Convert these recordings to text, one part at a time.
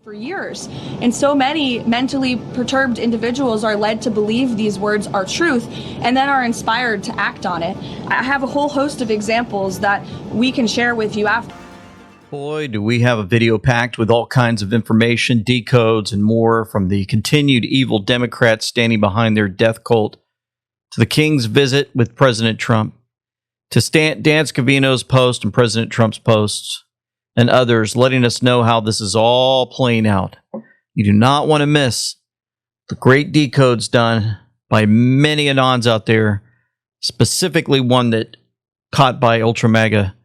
For years. And so many mentally perturbed individuals are led to believe these words are truth and then are inspired to act on it. I have a whole host of examples that we can share with you after. Boy, do we have a video packed with all kinds of information, decodes, and more, from the continued evil Democrats standing behind their death cult, to the King's visit with President Trump, to Dan Scavino's post and President Trump's posts, and others letting us know how this is all playing out. You do not want to miss the great decodes done by many Anons out there, specifically one that caught by Ultra Mega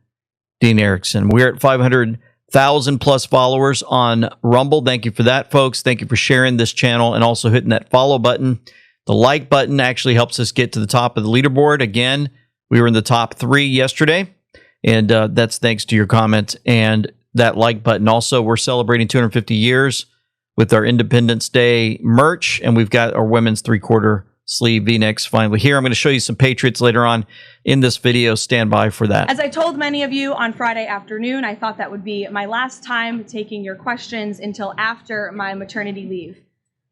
Dean Erickson. We're at 500,000 plus followers on Rumble. Thank you for that, folks. Thank you for sharing this channel and also hitting that follow button. The like button actually helps us get to the top of the leaderboard. Again, we were in the top 3 yesterday. And that's thanks to your comments and that like button. Also, we're celebrating 250 years with our Independence Day merch, and we've got our women's 3/4 sleeve V-necks finally here. I'm going to show you some Patriots later on in this video. Stand by for that. As I told many of you on Friday afternoon, I thought that would be my last time taking your questions until after my maternity leave.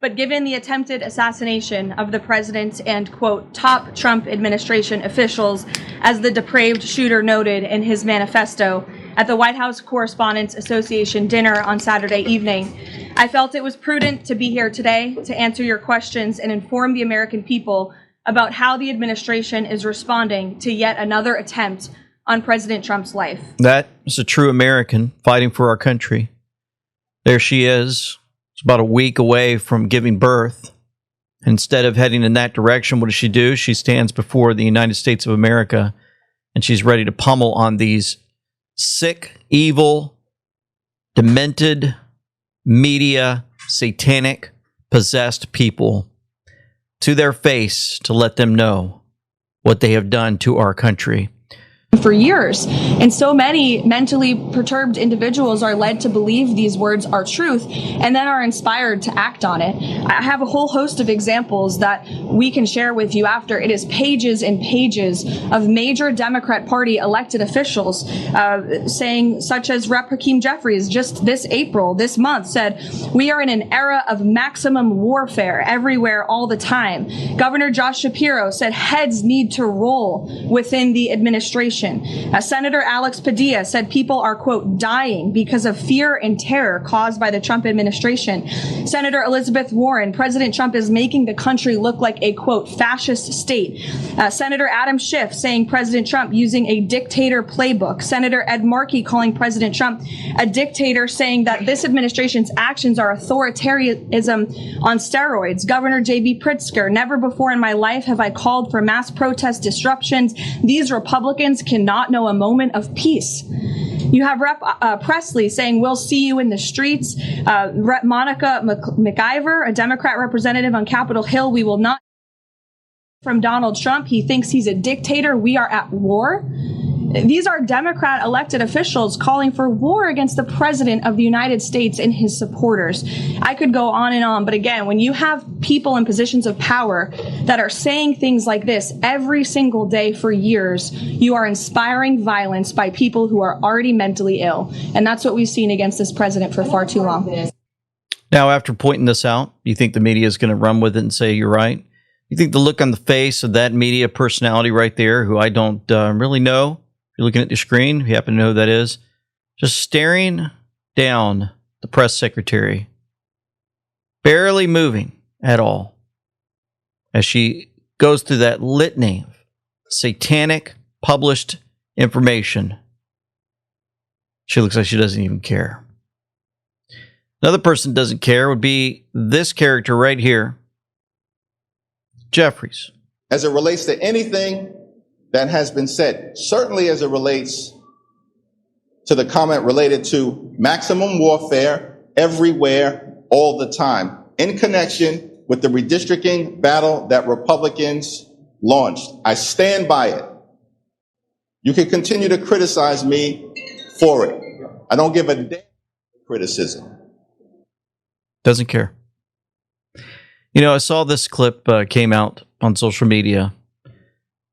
But given the attempted assassination of the president and, quote, top Trump administration officials, as the depraved shooter noted in his manifesto at the White House Correspondents Association dinner on Saturday evening, I felt it was prudent to be here today to answer your questions and inform the American people about how the administration is responding to yet another attempt on President Trump's life. That is a true American fighting for our country. There she is. It's about a week away from giving birth. Instead of heading in that direction, what does she do? She stands before the United States of America, and she's ready to pummel on these sick, evil, demented, media, satanic, possessed people to their face to let them know what they have done to our country. For years. And so many mentally perturbed individuals are led to believe these words are truth and then are inspired to act on it. I have a whole host of examples that we can share with you after. It is pages and pages of major Democrat Party elected officials saying, such as Rep. Hakeem Jeffries just this month said, "We are in an era of maximum warfare everywhere all the time." Governor Josh Shapiro said heads need to roll within the administration. Senator Alex Padilla said people are, quote, dying because of fear and terror caused by the Trump administration. Senator Elizabeth Warren, President Trump is making the country look like a, quote, fascist state. Senator Adam Schiff saying President Trump using a dictator playbook. Senator Ed Markey calling President Trump a dictator, saying that this administration's actions are authoritarianism on steroids. Governor J.B. Pritzker, never before in my life have I called for mass protest disruptions. These Republicans cannot know a moment of peace. You have Rep. Presley saying, "We'll see you in the streets." Rep. Monica McIver, a Democrat representative on Capitol Hill, "We will not." From Donald Trump, he thinks he's a dictator. We are at war. These are Democrat elected officials calling for war against the president of the United States and his supporters. I could go on and on, but again, when you have people in positions of power that are saying things like this every single day for years, you are inspiring violence by people who are already mentally ill. And that's what we've seen against this president for far too long. Now, after pointing this out, you think the media is going to run with it and say, you're right? You think the look on the face of that media personality right there, who I don't really know, if you're looking at the screen, if you happen to know who that is, just staring down the press secretary, barely moving at all, as she goes through that litany of satanic published information. She looks like she doesn't even care. Another person doesn't care would be this character right here, Jeffries. As it relates to anything that has been said, certainly as it relates to the comment related to maximum warfare everywhere, all the time, in connection with the redistricting battle that Republicans launched. I stand by it. You can continue to criticize me for it. I don't give a damn criticism. Doesn't care. You know, I saw this clip came out on social media.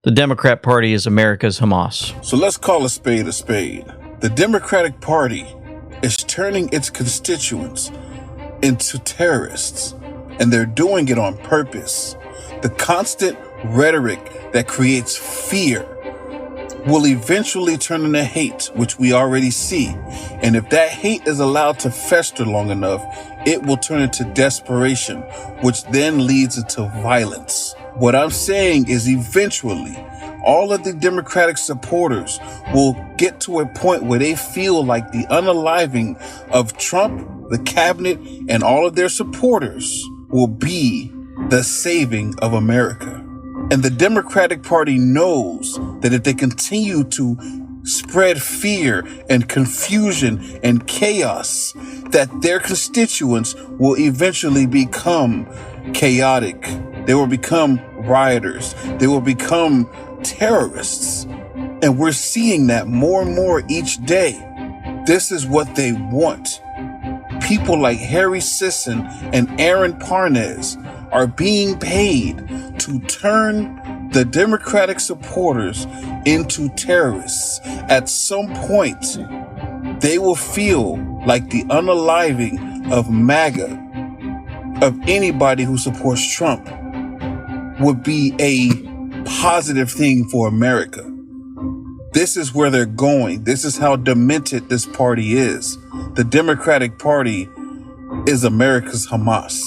The Democrat Party is America's Hamas. So let's call a spade a spade. The Democratic Party is turning its constituents into terrorists, and they're doing it on purpose. The constant rhetoric that creates fear will eventually turn into hate, which we already see. And if that hate is allowed to fester long enough, it will turn into desperation, which then leads into violence. What I'm saying is eventually, all of the Democratic supporters will get to a point where they feel like the unaliving of Trump, the cabinet, and all of their supporters will be the saving of America. And the Democratic Party knows that if they continue to spread fear and confusion and chaos, that their constituents will eventually become chaotic. They will become rioters. They will become terrorists. And we're seeing that more and more each day. This is what they want. People like Harry Sisson and Aaron Parnes are being paid to turn the Democratic supporters into terrorists. At some point, they will feel like the unaliving of MAGA, of anybody who supports Trump, would be a positive thing for America. This is where they're going. This is how demented this party is. The Democratic Party is America's Hamas.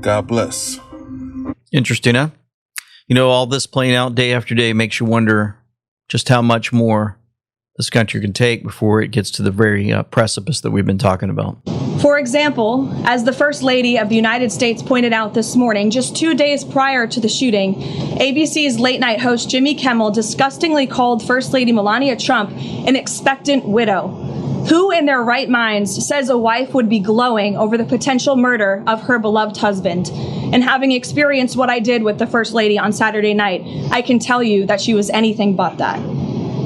God bless. Interesting, huh? You know, all this playing out day after day makes you wonder just how much more this country can take before it gets to the very precipice that we've been talking about. For example, as the First Lady of the United States pointed out this morning, just 2 days prior to the shooting, ABC's late night host Jimmy Kimmel disgustingly called First Lady Melania Trump an expectant widow. Who in their right minds says a wife would be glowing over the potential murder of her beloved husband? And having experienced what I did with the First Lady on Saturday night, I can tell you that she was anything but that.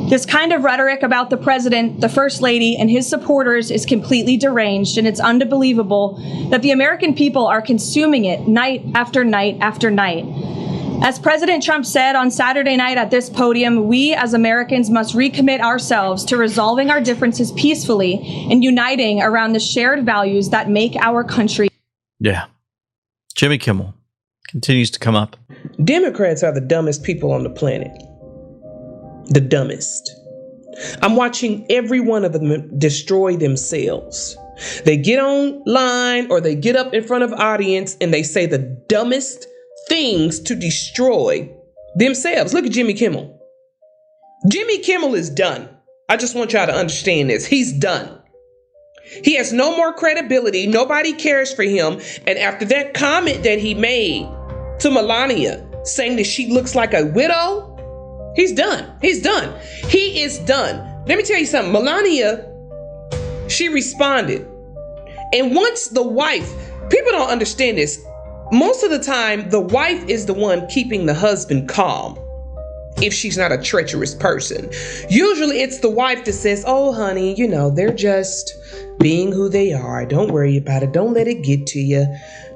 This kind of rhetoric about the president, the First Lady, and his supporters is completely deranged, and it's unbelievable that the American people are consuming it night after night after night. As President Trump said on Saturday night at this podium, we as Americans must recommit ourselves to resolving our differences peacefully and uniting around the shared values that make our country. Yeah. Jimmy Kimmel continues to come up. Democrats are the dumbest people on the planet. The dumbest. I'm watching every one of them destroy themselves. They get online or they get up in front of audience and they say the dumbest things to destroy themselves. Look at Jimmy Kimmel. Jimmy Kimmel is done. I just want y'all to understand this. He's done. He has no more credibility. Nobody cares for him. And after that comment that he made to Melania, saying that she looks like a widow, he's done. He's done. He is done. Let me tell you something. Melania, she responded. And once the wife, people don't understand this. Most of the time, the wife is the one keeping the husband calm if she's not a treacherous person. Usually it's the wife that says, oh, honey, you know, they're just being who they are. Don't worry about it. Don't let it get to you.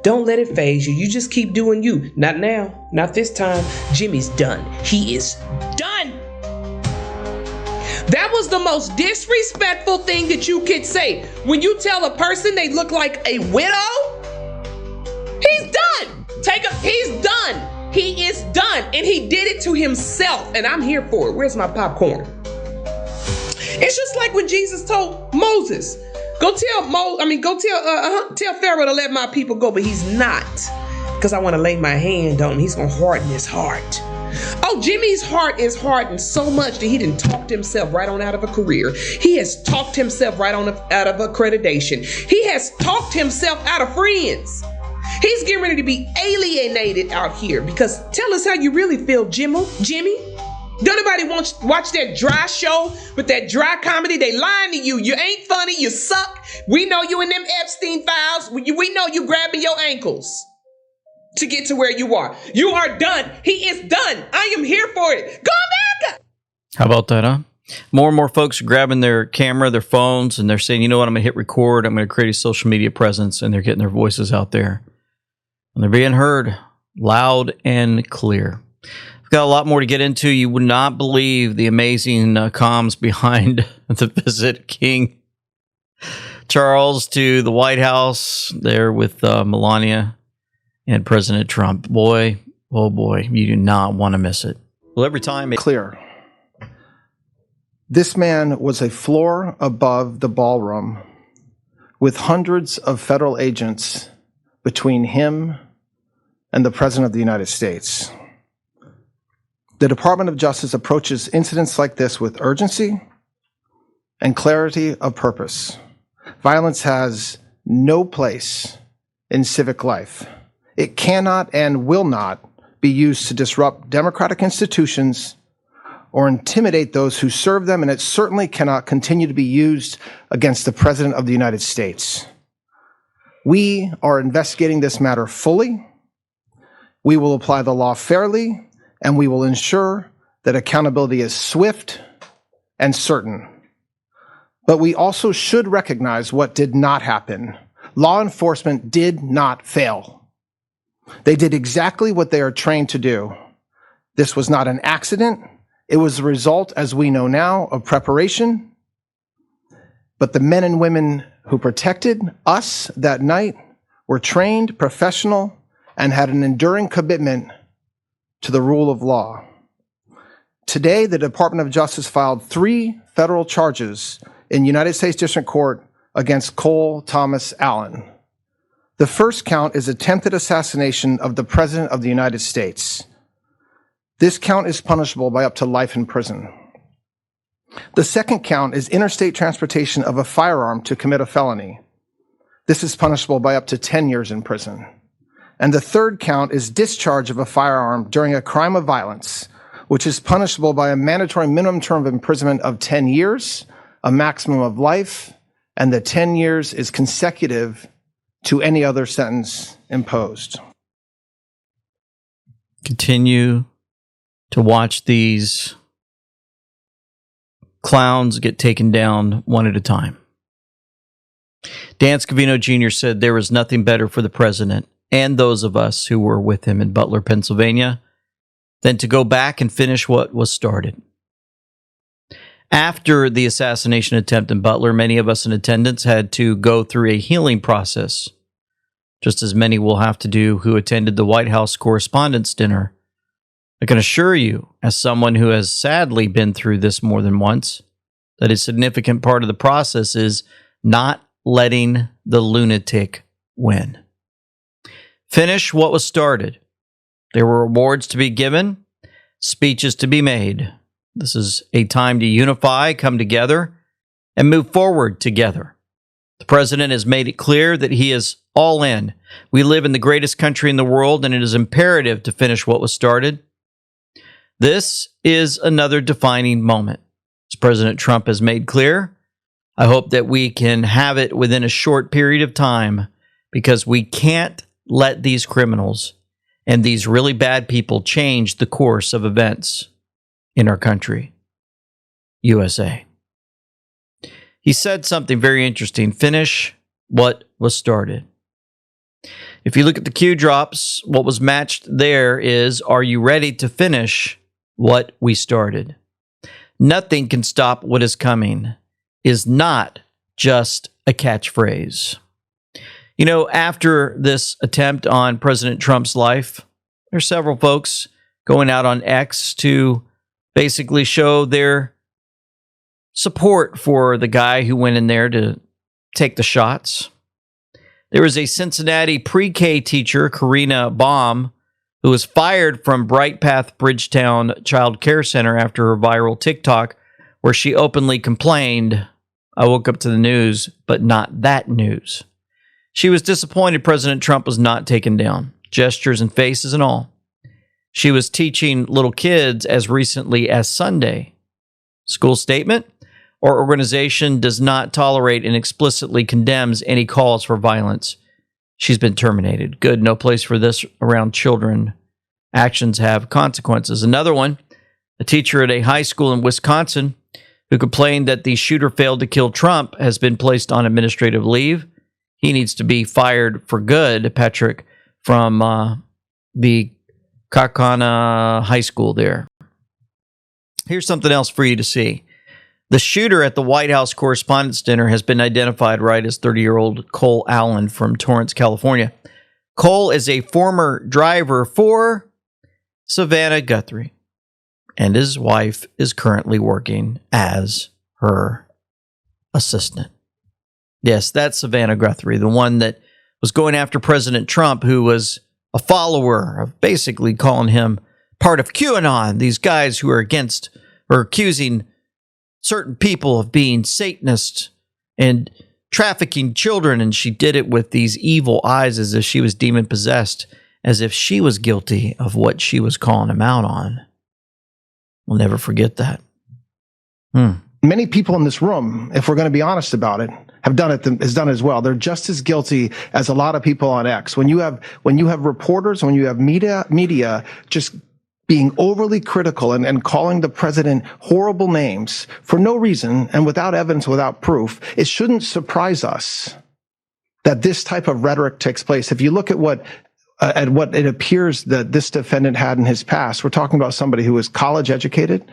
Don't let it phase you. You just keep doing you. Not now. Not this time. Jimmy's done. He is done. That was the most disrespectful thing that you could say. When you tell a person they look like a widow, he's done. He's done. He is done. And he did it to himself. And I'm here for it. Where's my popcorn? It's just like when Jesus told Moses, tell Pharaoh to let my people go, but he's not. Because I want to lay my hand on him. He's going to harden his heart. Oh, Jimmy's heart is hardened so much that he didn't talk himself right on out of a career. He has talked himself right on out of accreditation. He has talked himself out of friends. He's getting ready to be alienated out here because tell us how you really feel, Jimmy. Don't nobody watch that dry show with that dry comedy. They lying to you. You ain't funny. You suck. We know you in them Epstein files. We know you grabbing your ankles to get to where you are. You are done. He is done. I am here for it. Go America. How about that, huh? More and more folks are grabbing their camera, their phones, and they're saying, you know what, I'm going to hit record. I'm going to create a social media presence, and they're getting their voices out there. And they're being heard loud and clear. We've got a lot more to get into. You would not believe the amazing comms behind the visit King Charles, to the White House there with Melania and President Trump. Boy, oh boy, you do not want to miss it. Well, every time clear. This man was a floor above the ballroom with hundreds of federal agents between him and the President of the United States. The Department of Justice approaches incidents like this with urgency and clarity of purpose. Violence has no place in civic life. It cannot and will not be used to disrupt democratic institutions or intimidate those who serve them, and it certainly cannot continue to be used against the President of the United States. We are investigating this matter fully. We will apply the law fairly, and we will ensure that accountability is swift and certain. But we also should recognize what did not happen. Law enforcement did not fail. They did exactly what they are trained to do. This was not an accident. It was the result, as we know now, of preparation. But the men and women who protected us that night were trained, professional, and had an enduring commitment to the rule of law. Today, the Department of Justice filed 3 federal charges in United States District Court against Cole Thomas Allen. The first count is attempted assassination of the President of the United States. This count is punishable by up to life in prison. The second count is interstate transportation of a firearm to commit a felony. This is punishable by up to 10 years in prison. And the third count is discharge of a firearm during a crime of violence, which is punishable by a mandatory minimum term of imprisonment of 10 years, a maximum of life, and the 10 years is consecutive to any other sentence imposed. continue to watch these clowns get taken down one at a time. Dan Scavino Jr. said there was nothing better for the president and those of us who were with him in Butler, Pennsylvania, than to go back and finish what was started. After the assassination attempt in Butler, many of us in attendance had to go through a healing process, just as many will have to do who attended the White House Correspondents' Dinner. I can assure you, as someone who has sadly been through this more than once, that a significant part of the process is not letting the lunatic win. Finish what was started. There were awards to be given, speeches to be made. This is a time to unify, come together, and move forward together. The president has made it clear that he is all in. We live in the greatest country in the world, and it is imperative to finish what was started. This is another defining moment. As President Trump has made clear, I hope that we can have it within a short period of time, because we can't let these criminals and these really bad people change the course of events in our country, USA. He said something very interesting. Finish what was started. If you look at the cue drops, what was matched there is, are you ready to finish what we started? Nothing can stop what is coming is not just a catchphrase. You know, after this attempt on President Trump's life, there are several folks going out on X to basically show their support for the guy who went in there to take the shots. There was a Cincinnati pre-K teacher, Karina Baum, who was fired from Bright Path Bridgetown Child Care Center after her viral TikTok, where she openly complained, "I woke up to the news, but not that news." She was disappointed President Trump was not taken down, gestures and faces and all. She was teaching little kids as recently as Sunday. School statement: our organization does not tolerate and explicitly condemns any calls for violence. She's been terminated. Good, no place for this around children. Actions have consequences. Another one, a teacher at a high school in Wisconsin who complained that the shooter failed to kill Trump, has been placed on administrative leave. He needs to be fired for good, Patrick, from the Kakana High School there. Here's something else for you to see. The shooter at the White House Correspondents' Dinner has been identified as 30-year-old Cole Allen from Torrance, California. Cole is a former driver for Savannah Guthrie, and his wife is currently working as her assistant. Yes, that's Savannah Guthrie, the one that was going after President Trump, who was a follower of basically calling him part of QAnon, these guys who are against or accusing certain people of being Satanists and trafficking children, and she did it with these evil eyes as if she was demon-possessed, as if she was guilty of what she was calling him out on. We'll never forget that. Many people in this room, if we're going to be honest about it, have done it as well. They're just as guilty as a lot of people on X. When you have reporters, when you have media just being overly critical and calling the president horrible names for no reason and without evidence, without proof, it shouldn't surprise us that this type of rhetoric takes place. If you look at what it appears that this defendant had in his past, we're talking about somebody who is college educated,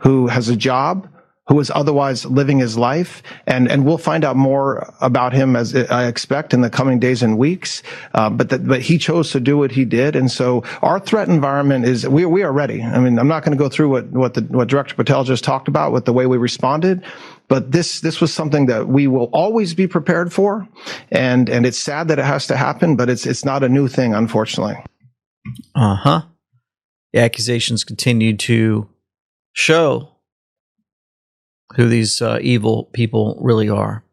who has a job, who is otherwise living his life. And we'll find out more about him, as I expect, in the coming days and weeks. But he chose to do what he did. And so our threat environment is, we are ready. I mean, I'm not going to go through what Director Patel just talked about with the way we responded. But this was something that we will always be prepared for. And it's sad that it has to happen, but it's not a new thing, unfortunately. The accusations continue to show who these evil people really are.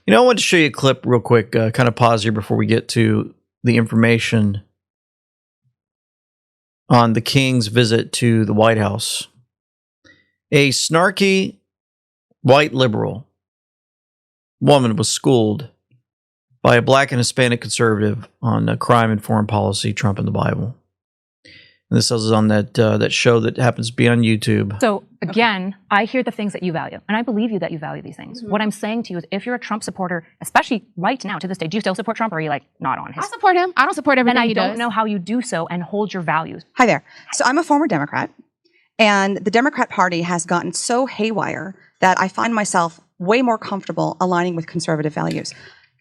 I wanted to show you a clip real quick, kind of pause here before we get to the information on the king's visit to the White House. A snarky white liberal woman was schooled by a black and Hispanic conservative on crime and foreign policy, Trump and the Bible. And this is on that show that happens to be on YouTube. So again, I hear the things that you value, and I believe you that you value these things. What I'm saying to you is, if you're a Trump supporter, especially right now to this day, do you still support Trump, or are you like not on his? I support him. I don't support everything he does. And I don't know how you do so and hold your values. Hi there. So I'm a former Democrat, and the Democrat Party has gotten so haywire that I find myself way more comfortable aligning with conservative values.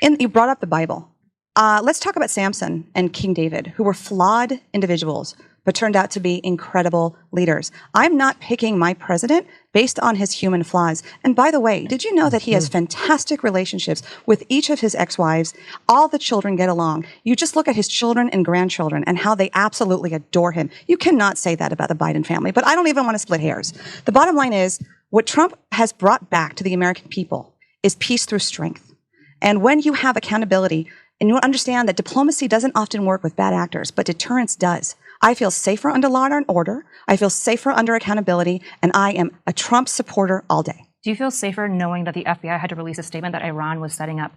And you brought up the Bible. Let's talk about Samson and King David, who were flawed individuals, but turned out to be incredible leaders. I'm not picking my president based on his human flaws. And by the way, did you know that he has fantastic relationships with each of his ex-wives? All the children get along. You just look at his children and grandchildren and how they absolutely adore him. You cannot say that about the Biden family, but I don't even want to split hairs. The bottom line is, what Trump has brought back to the American people is peace through strength. And when you have accountability, and you understand that diplomacy doesn't often work with bad actors, but deterrence does. I feel safer under law and order. I feel safer under accountability, and I am a Trump supporter all day. Do you feel safer knowing that the FBI had to release a statement that Iran was setting up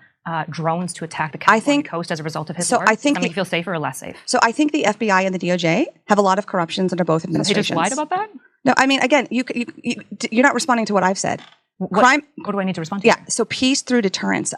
drones to attack the California coast as a result of his war? I think you feel safer or less safe? So I think the FBI and the DOJ have a lot of corruptions under both administrations. They just lied about that? No, I mean, again, you're not responding to what I've said. What do I need to respond to? Yeah, so peace through deterrence.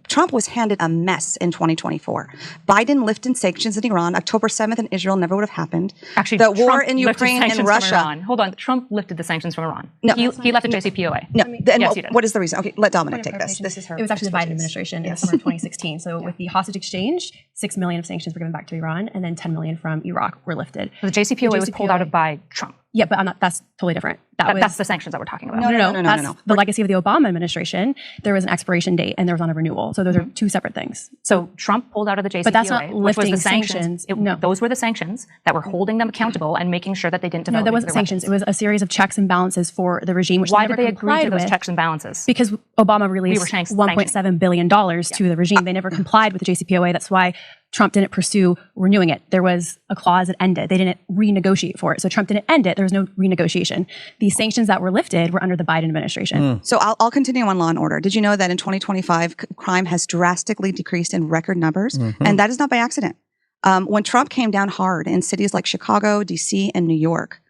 Trump was handed a mess in 2024. Biden lifted sanctions in Iran. October 7th in Israel never would have happened. Actually, the Trump war in Ukraine and Russia. Hold on, Trump lifted the sanctions from Iran. No, he left the JCPOA. No, yes, he did. What is the reason? Okay, let Dominic take this. This is her. It was actually the Biden administration in the summer of 2016. So with the hostage exchange, 6 million of sanctions were given back to Iran, and then 10 million from Iraq were lifted. So the JCPOA was pulled out of by Trump. Yeah, but that's totally different. That's the sanctions that we're talking about. No. That's the legacy of the Obama administration. There was an expiration date and there was not a renewal. So those are two separate things. So Trump pulled out of the JCPOA, but that's not which was lifting the sanctions. Those were the sanctions that were holding them accountable and making sure that they didn't develop. No, that wasn't sanctions. It was a series of checks and balances for the regime. Which Why did they agree to those checks and balances? Because Obama released $1.7 billion to the regime. They never complied with the JCPOA. That's why Trump didn't pursue renewing it. There was a clause that ended. They didn't renegotiate for it. So Trump didn't end it. There was no renegotiation. The sanctions that were lifted were under the Biden administration. So I'll continue on law and order. Did you know that in 2025, crime has drastically decreased in record numbers? And that is not by accident. When Trump came down hard in cities like Chicago, DC, and New York,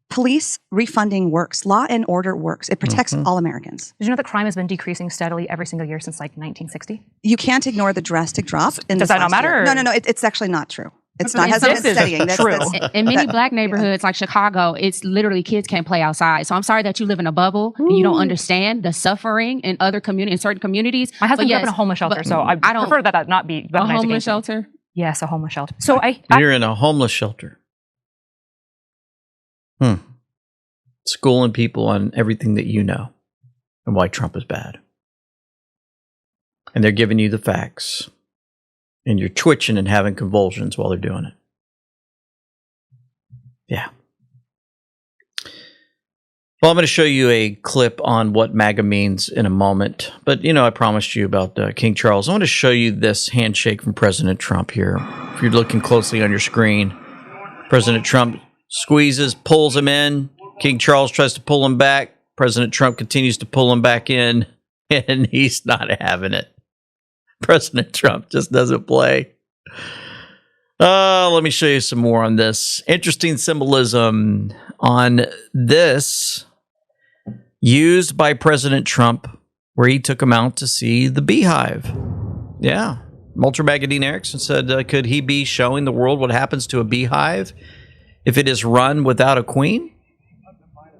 police refunding works. Law and order works. It protects all Americans. Did you know that crime has been decreasing steadily every single year since like 1960? You can't ignore the drastic drop. Does that not matter? No. It's actually not true. It's not hasn't been studying. That's true. In many black neighborhoods like Chicago, it's literally kids can't play outside. So I'm sorry that you live in a bubble and you don't understand the suffering in other communities, in certain communities. My husband grew up in a homeless shelter, so I don't prefer that not be a homeless shelter. Yes, a homeless shelter. So you're in a homeless shelter. Schooling people on everything that you know and why Trump is bad. And they're giving you the facts. And you're twitching and having convulsions while they're doing it. Yeah. Well, I'm going to show you a clip on what MAGA means in a moment. But, I promised you about King Charles. I want to show you this handshake from President Trump here. If you're looking closely on your screen, President Trump squeezes, pulls him in. King Charles tries to pull him back. President Trump continues to pull him back in, and he's not having it. President Trump just doesn't play. Let me show you some more on this. Interesting symbolism on this used by President Trump, where he took him out to see the beehive. Yeah. Mulcher Magadine Erickson said, could he be showing the world what happens to a beehive if it is run without a queen?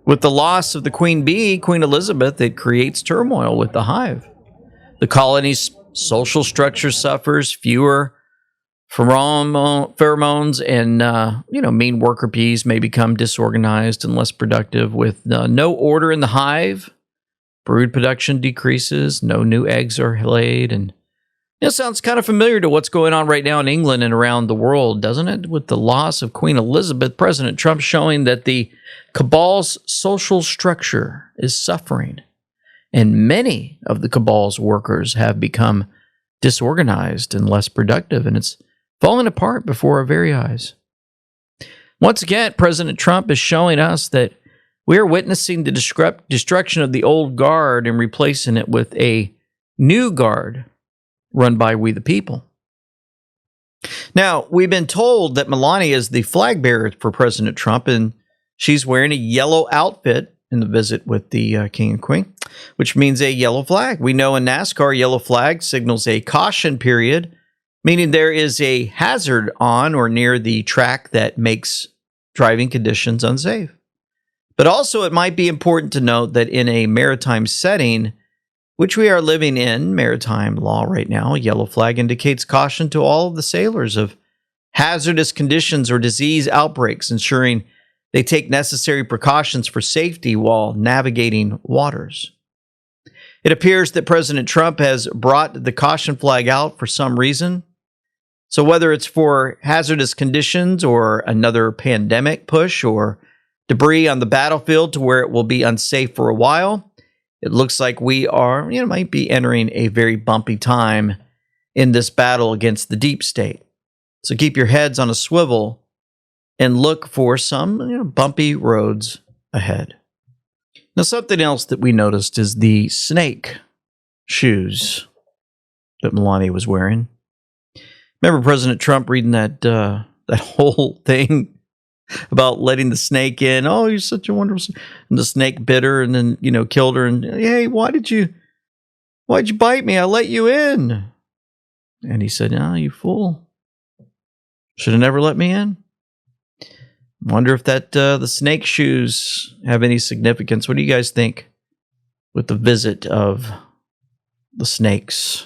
With the loss of the queen bee, Queen Elizabeth, it creates turmoil with the hive. The colony's social structure suffers, fewer pheromones, and mean worker bees may become disorganized and less productive. With no order in the hive, brood production decreases, no new eggs are laid, and it sounds kind of familiar to what's going on right now in England and around the world, doesn't it? With the loss of Queen Elizabeth, President Trump showing that the cabal's social structure is suffering. And many of the cabal's workers have become disorganized and less productive, and it's falling apart before our very eyes. Once again, President Trump is showing us that we are witnessing the destruction of the old guard and replacing it with a new guard run by we the people. Now, we've been told that Melania is the flag bearer for President Trump, and she's wearing a yellow outfit in the visit with the king and queen, which means a yellow flag. We know in NASCAR, yellow flag signals a caution period, meaning there is a hazard on or near the track that makes driving conditions unsafe. But also, it might be important to note that in a maritime setting, which we are living in, maritime law right now, a yellow flag indicates caution to all of the sailors of hazardous conditions or disease outbreaks, ensuring they take necessary precautions for safety while navigating waters. It appears that President Trump has brought the caution flag out for some reason. So whether it's for hazardous conditions or another pandemic push or debris on the battlefield to where it will be unsafe for a while, it looks like we are, might be entering a very bumpy time in this battle against the deep state. So keep your heads on a swivel and look for some bumpy roads ahead. Now, something else that we noticed is the snake shoes that Melania was wearing. Remember President Trump reading that whole thing about letting the snake in? Oh, you're such a wonderful. And the snake bit her and then killed her. And hey, why'd you bite me? I let you in. And he said, "No, you fool. Should have never let me in." Wonder if that the snake shoes have any significance. What do you guys think with the visit of the snakes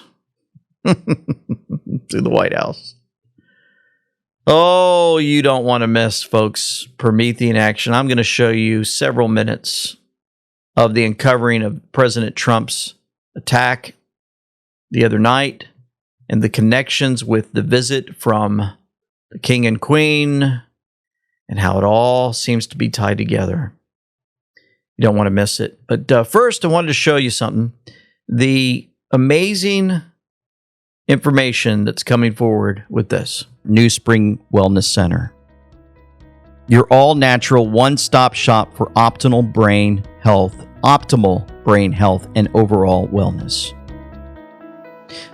to the White House? Oh, you don't want to miss, folks, Promethean action. I'm going to show you several minutes of the uncovering of President Trump's attack the other night and the connections with the visit from the king and queen, and how it all seems to be tied together. You don't want to miss it. But first, I wanted to show you something. The amazing information that's coming forward with this. New Spring Wellness Center. Your all-natural one-stop shop for optimal brain health and overall wellness.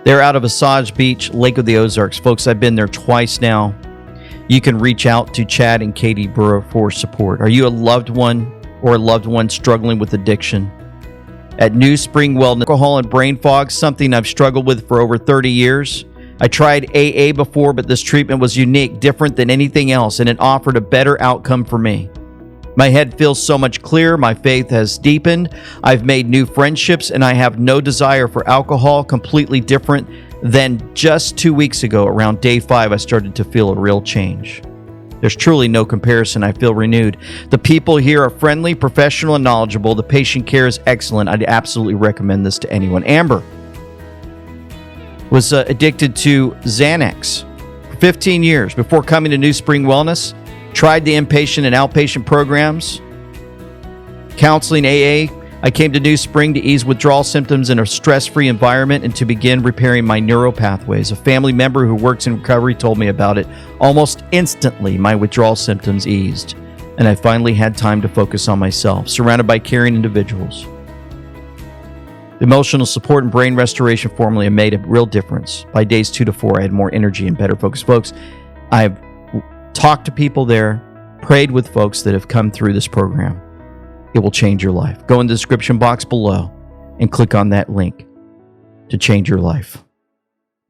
They're out of Osage Beach, Lake of the Ozarks. Folks, I've been there twice now. You can reach out to Chad and Katie Burrow for support. Are you a loved one or a loved one struggling with addiction? At New Spring Wellness, alcohol and brain fog, something I've struggled with for over 30 years. I tried AA before, but this treatment was unique, different than anything else, and it offered a better outcome for me. My head feels so much clearer, my faith has deepened, I've made new friendships, and I have no desire for alcohol, completely different than just 2 weeks ago. Around day 5, I started to feel a real change. There's truly no comparison. I feel renewed. The people here are friendly, professional, and knowledgeable. The patient care is excellent. I'd absolutely recommend this to anyone. Amber was addicted to Xanax for 15 years before coming to New Spring Wellness. Tried the inpatient and outpatient programs, counseling, AA. I came to New Spring to ease withdrawal symptoms in a stress-free environment and to begin repairing my neural pathways. A family member who works in recovery told me about it. Almost instantly, my withdrawal symptoms eased, and I finally had time to focus on myself, surrounded by caring individuals. The emotional support and brain restoration formula made a real difference. By days 2 to 4, I had more energy and better focus. Folks, I've talked to people there, prayed with folks that have come through this program. It will change your life. Go in the description box below and click on that link to change your life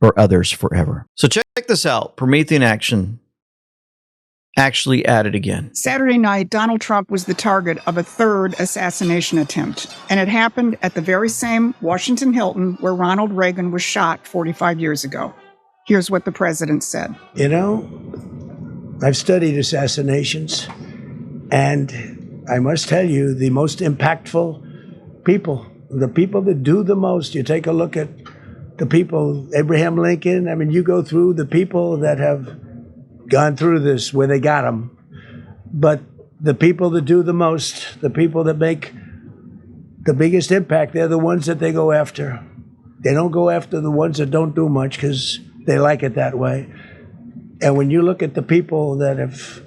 or others forever. So check this out. Promethean Action actually at it again. Saturday night, Donald Trump was the target of a third assassination attempt, and it happened at the very same Washington Hilton where Ronald Reagan was shot 45 years ago. Here's what the president said. You know, I've studied assassinations, and I must tell you, the most impactful people, the people that do the most, you take a look at the people, Abraham Lincoln, I mean, you go through the people that have gone through this where they got them, but the people that do the most, the people that make the biggest impact, they're the ones that they go after. They don't go after the ones that don't do much because they like it that way. And when you look at the people that have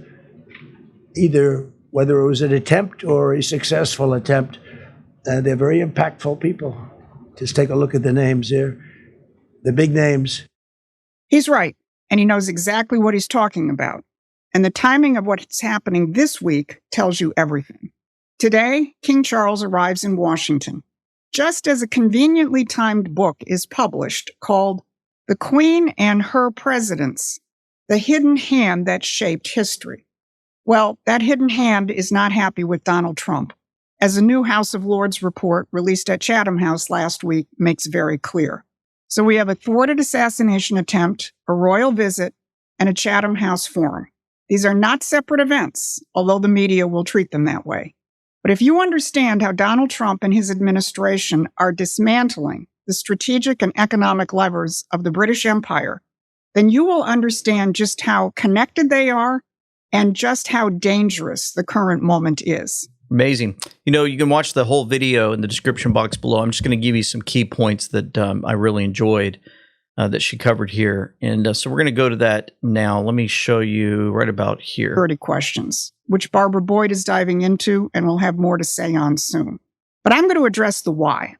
either, whether it was an attempt or a successful attempt, they're very impactful people. Just take a look at the names there, the big names. He's right, and he knows exactly what he's talking about. And the timing of what's happening this week tells you everything. Today, King Charles arrives in Washington, just as a conveniently timed book is published called The Queen and Her Presidents: The Hidden Hand That Shaped History. Well, that hidden hand is not happy with Donald Trump, as a new House of Lords report released at Chatham House last week makes very clear. So we have a thwarted assassination attempt, a royal visit, and a Chatham House forum. These are not separate events, although the media will treat them that way. But if you understand how Donald Trump and his administration are dismantling the strategic and economic levers of the British Empire, then you will understand just how connected they are and just how dangerous the current moment is. Amazing. You know, you can watch the whole video in the description box below. I'm just going to give you some key points that I really enjoyed that she covered here. And so we're going to go to that now. Let me show you right about here. 30 questions, which Barbara Boyd is diving into and will have more to say on soon. But I'm going to address the why.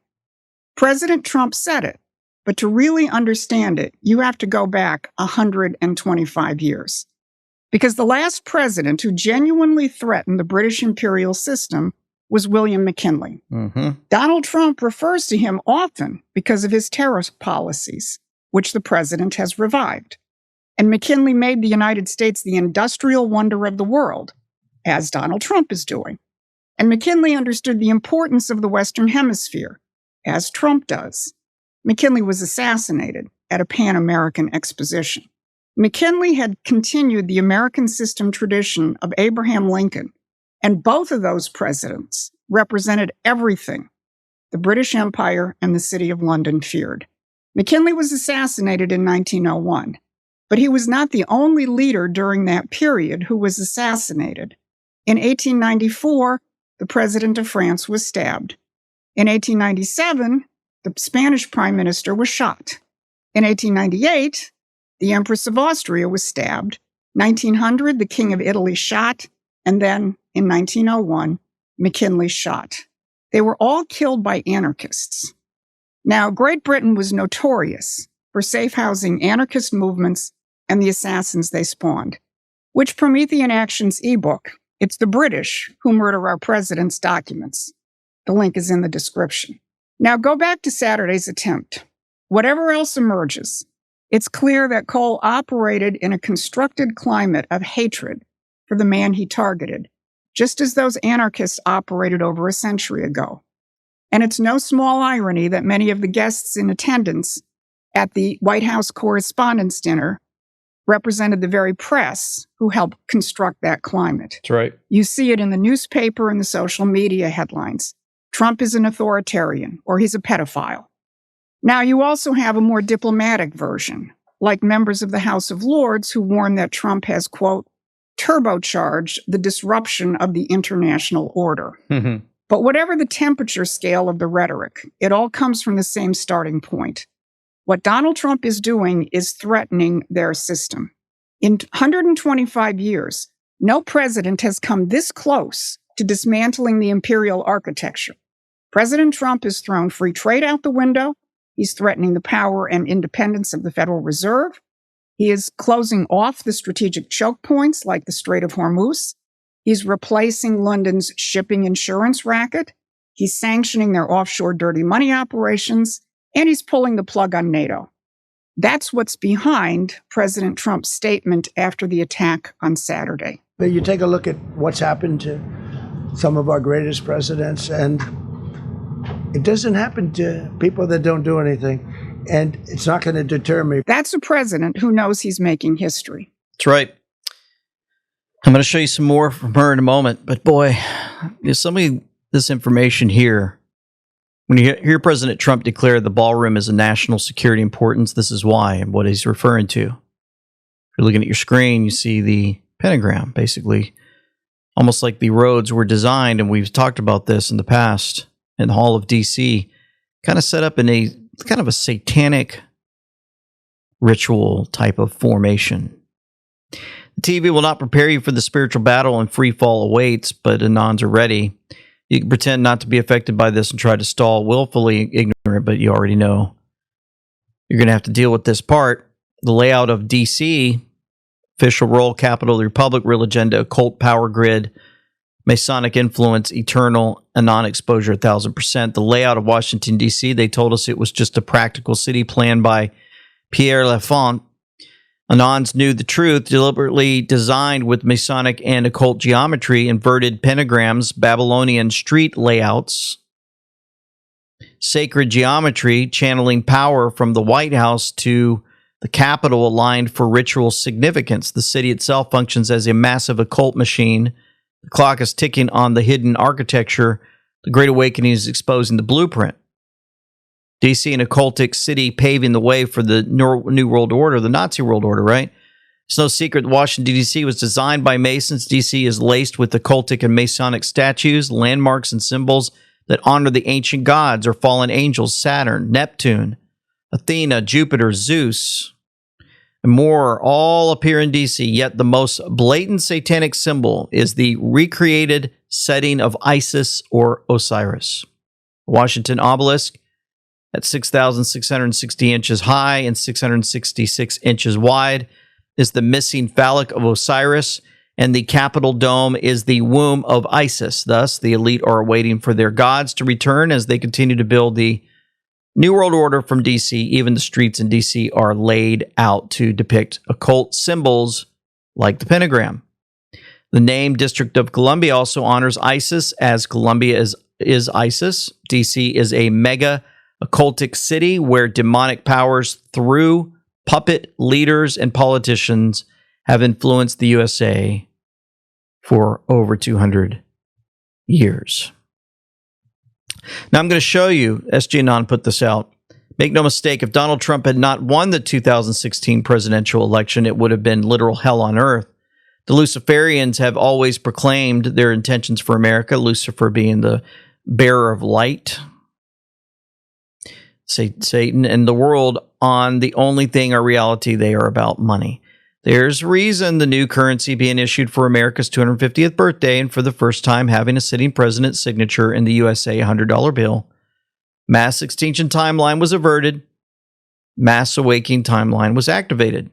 President Trump said it, but to really understand it, you have to go back 125 years. Because the last president who genuinely threatened the British imperial system was William McKinley. Mm-hmm. Donald Trump refers to him often because of his tariff policies, which the president has revived. And McKinley made the United States the industrial wonder of the world, as Donald Trump is doing. And McKinley understood the importance of the Western Hemisphere, as Trump does. McKinley was assassinated at a Pan-American exposition. McKinley had continued the American system tradition of Abraham Lincoln, and both of those presidents represented everything the British Empire and the City of London feared. McKinley was assassinated in 1901, but he was not the only leader during that period who was assassinated. In 1894, the president of France was stabbed. In 1897, the Spanish prime minister was shot. In 1898, the Empress of Austria was stabbed. 1900, the King of Italy shot. And then in 1901, McKinley shot. They were all killed by anarchists. Now, Great Britain was notorious for safe housing anarchist movements and the assassins they spawned. Which Promethean Action's ebook, It's the British Who Murder Our Presidents documents. The link is in the description. Now go back to Saturday's attempt. Whatever else emerges, It's clear that Cole operated in a constructed climate of hatred for the man he targeted, just as those anarchists operated over a century ago. And it's no small irony that many of the guests in attendance at the White House Correspondents' Dinner represented the very press who helped construct that climate. That's right. You see it in the newspaper and the social media headlines. Trump is an authoritarian, or he's a pedophile. Now, you also have a more diplomatic version, like members of the House of Lords who warn that Trump has, quote, turbocharged the disruption of the international order. Mm-hmm. But whatever the temperature scale of the rhetoric, it all comes from the same starting point. What Donald Trump is doing is threatening their system. In 125 years, no president has come this close to dismantling the imperial architecture. President Trump has thrown free trade out the window. He's threatening the power and independence of the Federal Reserve. He is closing off the strategic choke points like the Strait of Hormuz. He's replacing London's shipping insurance racket. He's sanctioning their offshore dirty money operations. And he's pulling the plug on NATO. That's what's behind President Trump's statement after the attack on Saturday. But you take a look at what's happened to some of our greatest presidents, and it doesn't happen to people that don't do anything. And it's not going to deter me. That's a president who knows he's making history. That's right. I'm going to show you some more from her in a moment. But boy, there's some of this information here. When you hear President Trump declare the ballroom is a national security importance, this is why and what he's referring to. If you're looking at your screen, you see the pentagram, basically, almost like the roads were designed, and we've talked about this in the past, in the Hall of D.C., kind of set up in a kind of a satanic ritual type of formation. The TV will not prepare you for the spiritual battle and free fall awaits, but Anons are ready. You can pretend not to be affected by this and try to stall, willfully ignorant, but you already know. You're going to have to deal with this part. The layout of D.C., official role, capital of the Republic, real agenda, occult power grid, Masonic influence, eternal, Anon exposure 1,000%. The layout of Washington, D.C., they told us it was just a practical city planned by Pierre Lafont. Anons knew the truth, deliberately designed with Masonic and occult geometry, inverted pentagrams, Babylonian street layouts, sacred geometry, channeling power from the White House to the Capitol aligned for ritual significance. The city itself functions as a massive occult machine. The clock is ticking on the hidden architecture. The Great Awakening is exposing the blueprint. D.C., an occultic city paving the way for the New World Order, the Nazi World Order, right? It's no secret that Washington, D.C. was designed by Masons. D.C. is laced with occultic and Masonic statues, landmarks, and symbols that honor the ancient gods or fallen angels, Saturn, Neptune, Athena, Jupiter, Zeus, and more all appear in D.C., yet the most blatant satanic symbol is the recreated setting of Isis or Osiris. Washington obelisk, at 6,660 inches high and 666 inches wide, is the missing phallic of Osiris, and the Capitol dome is the womb of Isis. Thus, the elite are waiting for their gods to return as they continue to build the New World Order from D.C. Even the streets in D.C. are laid out to depict occult symbols like the pentagram. The name District of Columbia also honors Isis, as Columbia is Isis. D.C. is a mega occultic city where demonic powers through puppet leaders and politicians have influenced the USA for over 200 years. Now I'm going to show you, SG Anon put this out. Make no mistake, if Donald Trump had not won the 2016 presidential election, it would have been literal hell on earth. The Luciferians have always proclaimed their intentions for America, Lucifer being the bearer of light, Satan and the world, on the only thing or reality they are about: money. There's reason the new currency being issued for America's 250th birthday, and for the first time having a sitting president's signature in the USA $100 bill. Mass extinction timeline was averted. Mass awakening timeline was activated.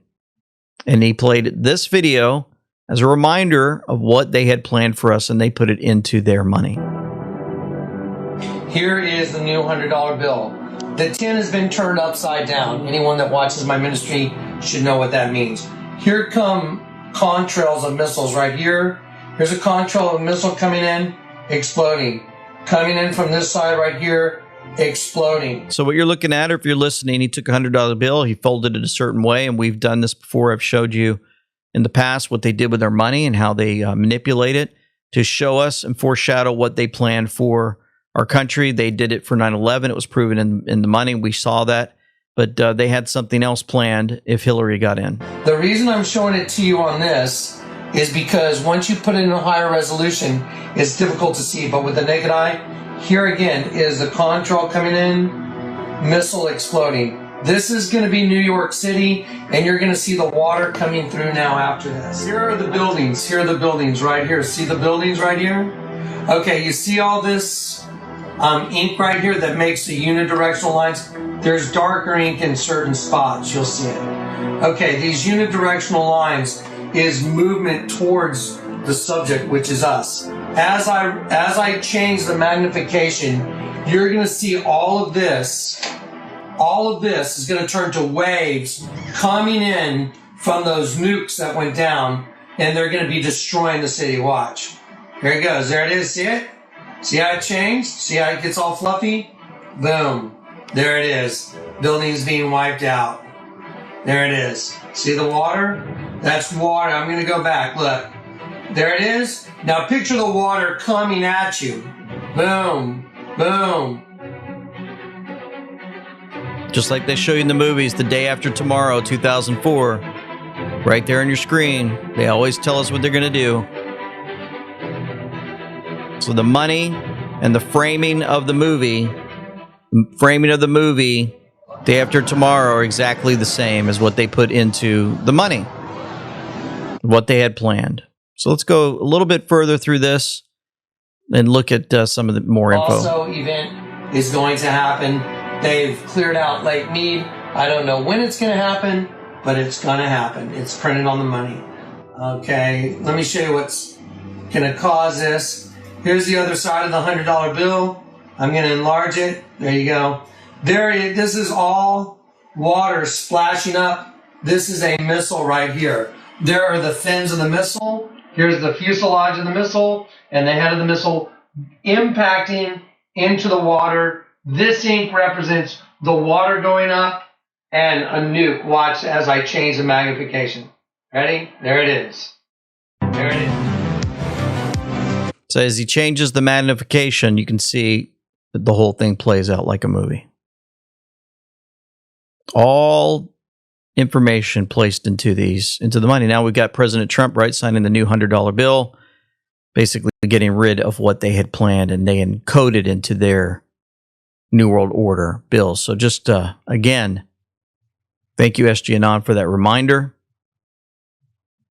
And he played this video as a reminder of what they had planned for us, and they put it into their money. Here is the new $100 bill. The 10 has been turned upside down. Anyone that watches my ministry should know what that means. Here come contrails of missiles right here. Here's a contrail of a missile coming in, exploding. Coming in from this side right here, exploding. So what you're looking at, or if you're listening, he took a $100 bill, he folded it a certain way, and we've done this before. I've showed you in the past what they did with their money and how they manipulate it to show us and foreshadow what they planned for our country. They did it for 9/11. It was proven in the money. We saw that. But they had something else planned if Hillary got in. The reason I'm showing it to you on this is because once you put it in a higher resolution, it's difficult to see. But with the naked eye, here again is the contrail coming in, missile exploding. This is going to be New York City, and you're going to see the water coming through now after this. Here are the buildings. Here are the buildings right here. See the buildings right here? Okay, you see all this ink right here that makes the unidirectional lines? There's darker ink in certain spots. You'll see it. Okay, these unidirectional lines is movement towards the subject, which is us. As I change the magnification, you're going to see all of this. All of this is going to turn to waves coming in from those nukes that went down, and they're going to be destroying the city. Watch. Here it goes. There it is. See it? See how it changed? See how it gets all fluffy? Boom. There it is. Buildings being wiped out. There it is. See the water? That's water. I'm going to go back. Look. There it is. Now picture the water coming at you. Boom. Boom. Just like they show you in the movies, The Day After Tomorrow, 2004. Right there on your screen. They always tell us what they're going to do. So the money and the framing of the movie, Day After Tomorrow, are exactly the same as what they put into the money, what they had planned. So let's go a little bit further through this and look at some of the more info. Also, event is going to happen. They've cleared out Lake Mead. I don't know when it's going to happen, but it's going to happen. It's printed on the money. Okay, let me show you what's going to cause this. Here's the other side of the $100 bill. I'm going to enlarge it. There you go. This is all water splashing up. This is a missile right here. There are the fins of the missile. Here's the fuselage of the missile and the head of the missile impacting into the water. This ink represents the water going up and a nuke. Watch as I change the magnification. Ready? There it is. There it is. So as he changes the magnification, you can see that the whole thing plays out like a movie. All information placed into the money. Now we've got President Trump, right, signing the new $100 bill, basically getting rid of what they had planned, and they encoded into their New World Order bills. So just, again, thank you, SG Anon, for that reminder.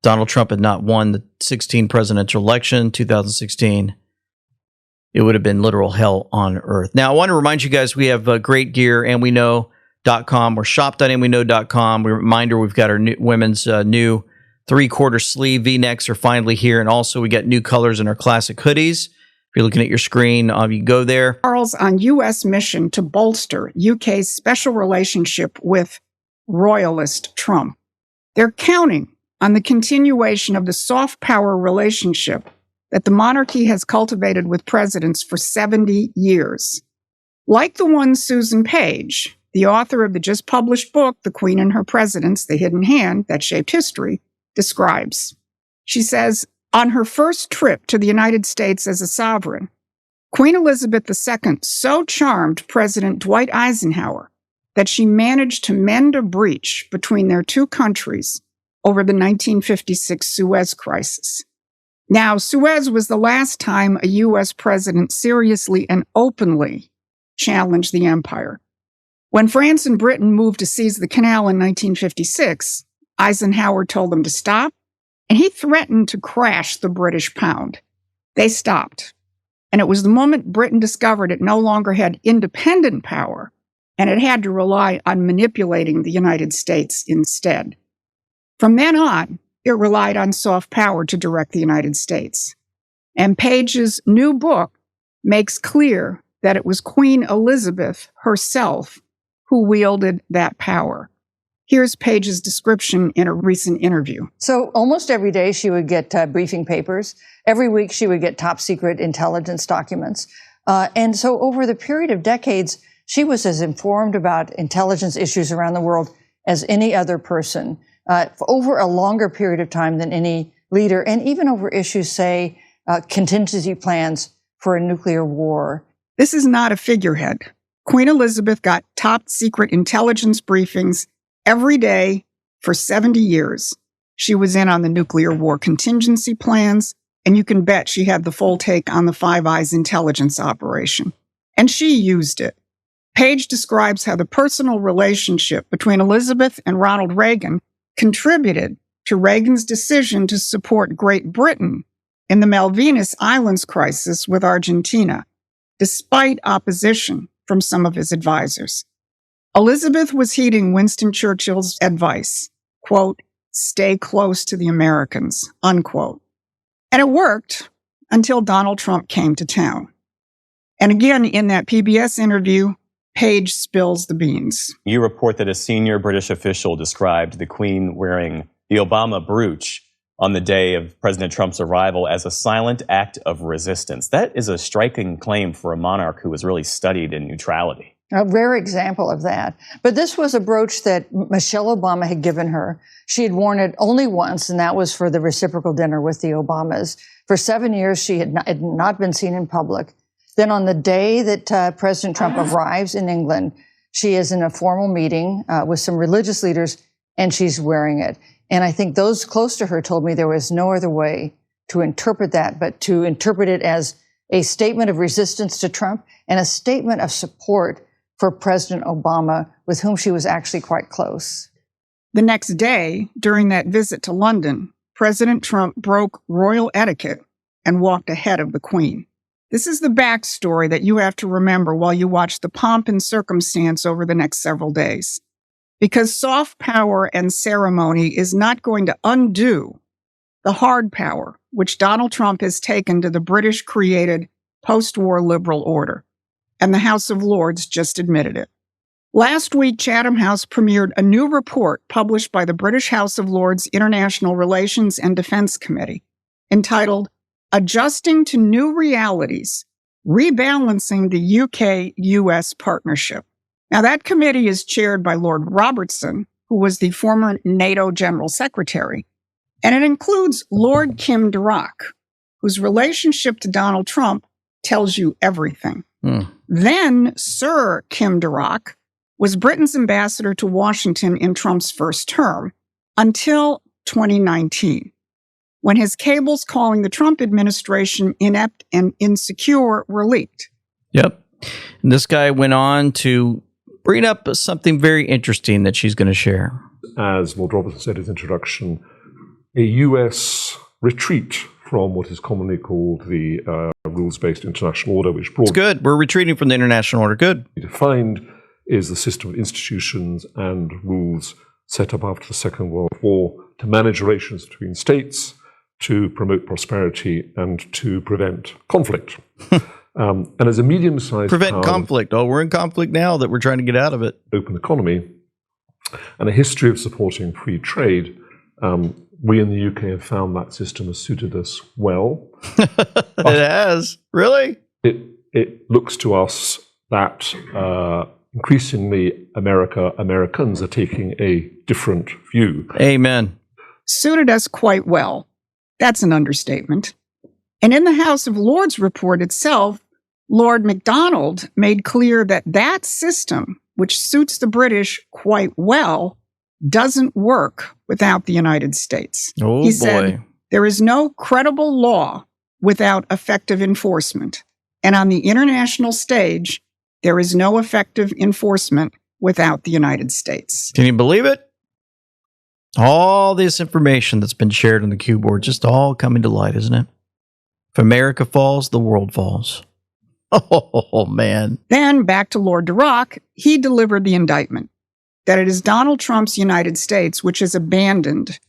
Donald Trump had not won the 2016 presidential election, 2016. It would have been literal hell on earth. Now, I want to remind you guys, we have great gear, andweknow.com or shop.andweknow.com. Reminder, we've got our women's new 3/4 sleeve V-necks are finally here, and also we got new colors in our classic hoodies. If you're looking at your screen, you go there. Charles on U.S. mission to bolster UK's special relationship with royalist Trump. They're counting on the continuation of the soft power relationship that the monarchy has cultivated with presidents for 70 years. Like the one Susan Page, the author of the just published book, The Queen and Her Presidents, The Hidden Hand That Shaped History, describes. She says, on her first trip to the United States as a sovereign, Queen Elizabeth II so charmed President Dwight Eisenhower that she managed to mend a breach between their two countries over the 1956 Suez Crisis. Now, Suez was the last time a U.S. president seriously and openly challenged the empire. When France and Britain moved to seize the canal in 1956, Eisenhower told them to stop, and he threatened to crash the British pound. They stopped. And it was the moment Britain discovered it no longer had independent power, and it had to rely on manipulating the United States instead. From then on, it relied on soft power to direct the United States. And Page's new book makes clear that it was Queen Elizabeth herself who wielded that power. Here's Page's description in a recent interview. So almost every day she would get briefing papers. Every week she would get top secret intelligence documents. And so over the period of decades, she was as informed about intelligence issues around the world as any other person, over a longer period of time than any leader, and even over issues, say, contingency plans for a nuclear war. This is not a figurehead. Queen Elizabeth got top secret intelligence briefings every day for 70 years. She was in on the nuclear war contingency plans, and you can bet she had the full take on the Five Eyes intelligence operation. And she used it. Page describes how the personal relationship between Elizabeth and Ronald Reagan contributed to Reagan's decision to support Great Britain in the Malvinas Islands crisis with Argentina, despite opposition from some of his advisors. Elizabeth was heeding Winston Churchill's advice, quote, "Stay close to the Americans," unquote. And it worked until Donald Trump came to town. And again, in that PBS interview, Page spills the beans. You report that a senior British official described the Queen wearing the Obama brooch on the day of President Trump's arrival as a silent act of resistance. That is a striking claim for a monarch who was really studied in neutrality. A rare example of that. But this was a brooch that Michelle Obama had given her. She had worn it only once, and that was for the reciprocal dinner with the Obamas. For 7 years, she had not been seen in public. Then on the day that President Trump arrives in England, she is in a formal meeting with some religious leaders, and she's wearing it. And I think those close to her told me there was no other way to interpret that, but to interpret it as a statement of resistance to Trump and a statement of support for President Obama, with whom she was actually quite close. The next day, during that visit to London, President Trump broke royal etiquette and walked ahead of the Queen. This is the backstory that you have to remember while you watch the pomp and circumstance over the next several days. Because soft power and ceremony is not going to undo the hard power which Donald Trump has taken to the British-created post-war liberal order. And the House of Lords just admitted it. Last week, Chatham House premiered a new report published by the British House of Lords International Relations and Defense Committee, entitled Adjusting to New Realities, Rebalancing the UK-US Partnership. Now, that committee is chaired by Lord Robertson, who was the former NATO General Secretary, and it includes Lord Kim Durack, whose relationship to Donald Trump tells you everything. Then Sir Kim Durack was Britain's ambassador to Washington in Trump's first term until 2019, when his cables calling the Trump administration inept and insecure were leaked. Yep. And this guy went on to bring up something very interesting that she's going to share. As Lord Robertson said in his introduction, a U.S. retreat from what is commonly called the rules-based international order, which It's good. We're retreating from the international order. Good. Defined is the system of institutions and rules set up after the Second World War to manage relations between states, to promote prosperity, and to prevent conflict. And as a medium-sized Prevent conflict. Oh, we're in conflict now that we're trying to get out of it. Open economy and a history of supporting free trade, we in the UK have found that system has suited us well. It has? Really? It looks to us that increasingly Americans are taking a different view. Amen. Suited us quite well. That's an understatement. And in the House of Lords report itself, Lord MacDonald made clear that that system, which suits the British quite well, doesn't work without the United States. Oh, he boy. said, there is no credible law without effective enforcement. And on the international stage, there is no effective enforcement without the United States. Can you believe it? All this information that's been shared on the Q board, just all coming to light, isn't it? If America falls, the world falls. Oh, man. Then back to Lord Durack, he delivered the indictment that it is Donald Trump's United States which has abandoned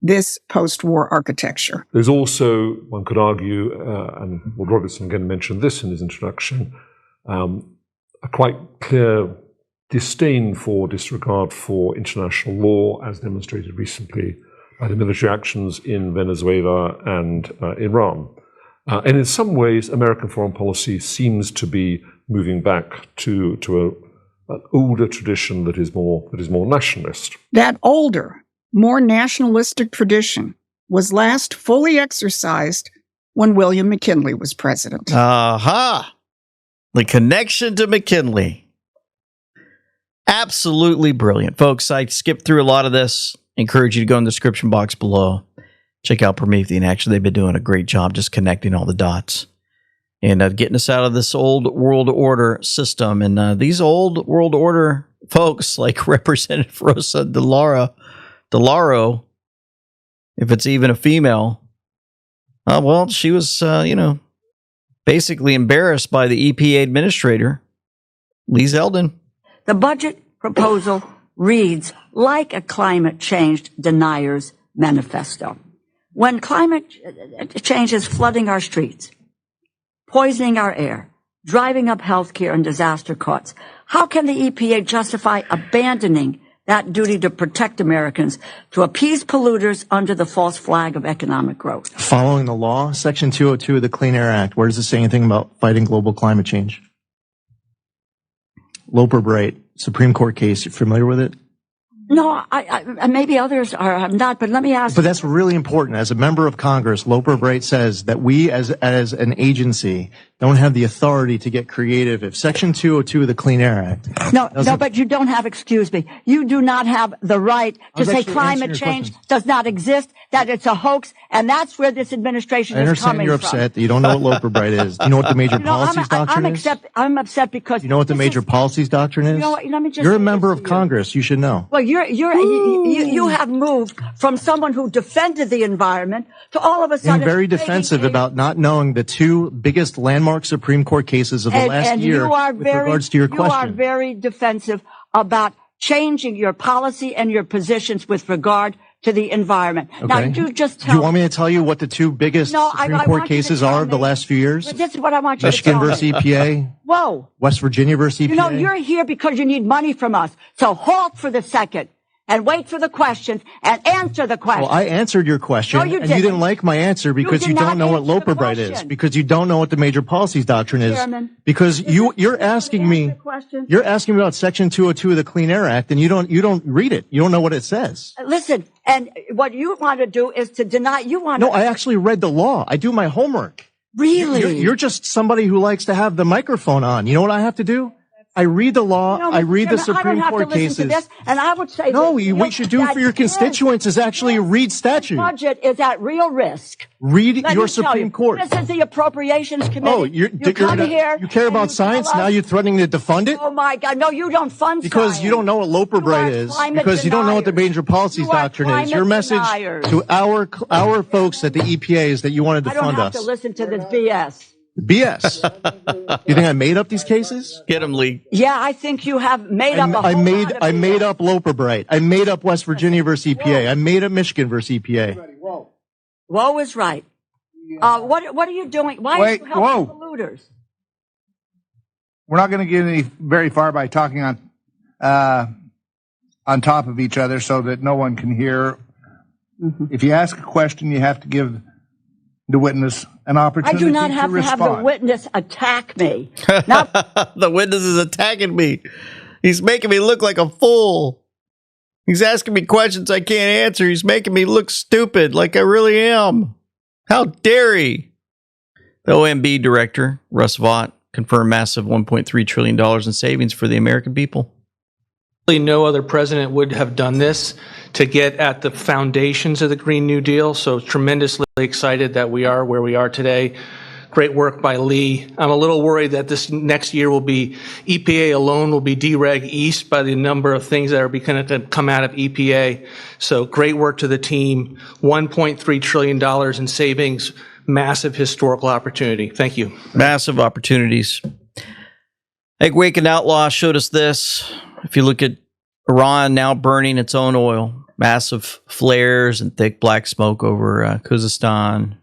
this post-war architecture. There's also, one could argue, and Lord Robertson again mentioned this in his introduction, a quite clear disdain for, disregard for international law, as demonstrated recently by the military actions in Venezuela and Iran. And in some ways, American foreign policy seems to be moving back to an older tradition that is more nationalist. That older, more nationalistic tradition was last fully exercised when William McKinley was president. Aha! The connection to McKinley. Absolutely brilliant. Folks, I skipped through a lot of this. I encourage you to go in the description box below. Check out Promethean. Actually, they've been doing a great job just connecting all the dots and getting us out of this old world order system. And these old world order folks, like Representative Rosa DeLauro, if it's even a female, well, she was, basically embarrassed by the EPA administrator, Lee Zeldin. The budget proposal reads like a climate change denier's manifesto. When climate change is flooding our streets, poisoning our air, driving up healthcare and disaster costs, how can the EPA justify abandoning that duty to protect Americans to appease polluters under the false flag of economic growth? Following the law, Section 202 of the Clean Air Act, where does it say anything about fighting global climate change? Loper Bright, Supreme Court case, you're familiar with it? No, I maybe others are not, but let me ask. But that's really important. As a member of Congress, Loper Bright says that we as an agency don't have the authority to get creative. If Section 202 of the Clean Air Act. No, but you don't have, excuse me, you do not have the right to say climate change does not exist, that it's a hoax, and that's where this administration is coming from. I understand you're upset that you don't know what Loper Bright is. Do you know what the major policies doctrine is? I'm upset because. You know what the major policies doctrine is? You know, let me just You're a member of Congress. You should know. Well, you have moved from someone who defended the environment to all of a sudden. Being very defensive about not knowing the two biggest landmark Supreme Court cases of the last year with regards to your question. You are very defensive about changing your policy and your positions with regard to the environment. Okay. Now, you just tell Do you want me to tell you what the two biggest Supreme Court cases are of the last few years? But this is what I want you Michigan to tell versus me. EPA. Whoa. West Virginia versus EPA. You know, you're here because you need money from us. So halt for the second and wait for the questions and answer the question. Well, I answered your question, and you didn't like my answer because you don't know what Loper Bright is, because you don't know what the major policies doctrine is, because you're asking me about Section 202 of the Clean Air Act, and you don't read it. You don't know what it says. Listen, and what you want to do is to deny. No, I actually read the law. I do my homework. Really? You're just somebody who likes to have the microphone on. You know what I have to do? I read the law. I read the Supreme Court cases. And I would say what you should do for your constituents is actually read statute. The budget is at real risk. Read your Supreme Court. This is the Appropriations Committee. Oh, you care about science? Now you're threatening to defund it? Oh my God! No, you don't fund because science. You don't know what Loper Bright is. Because you don't know what the major policies doctrine is. Your message to our folks at the EPA is that you want to defund us. I don't have to listen to this BS. BS. You think I made up these cases? Get them, Lee. Yeah, I think you have made up a whole I made up Loper Bright. I made up West Virginia versus EPA. I made up Michigan versus EPA. Whoa is right. What are you doing? Why are you helping polluters? We're not going to get any very far by talking on top of each other so that no one can hear. Mm-hmm. If you ask a question, you have to give the witness an opportunity to respond. I do not have to have the witness attack me. The witness is attacking me. He's making me look like a fool. He's asking me questions I can't answer. He's making me look stupid like I really am. How dare he? The OMB director, Russ Vought, confirmed massive $1.3 trillion in savings for the American people. No other president would have done this to get at the foundations of the Green New Deal. So tremendously excited that we are where we are today. Great work by Lee. I'm a little worried that this next year will be EPA alone will be dereg east by the number of things that are going to come out of EPA. So great work to the team. $1.3 trillion in savings. Massive historical opportunity. Thank you. Massive opportunities. Egg Waken Outlaw showed us this. If you look at Iran now burning its own oil, massive flares and thick black smoke over Kazakhstan.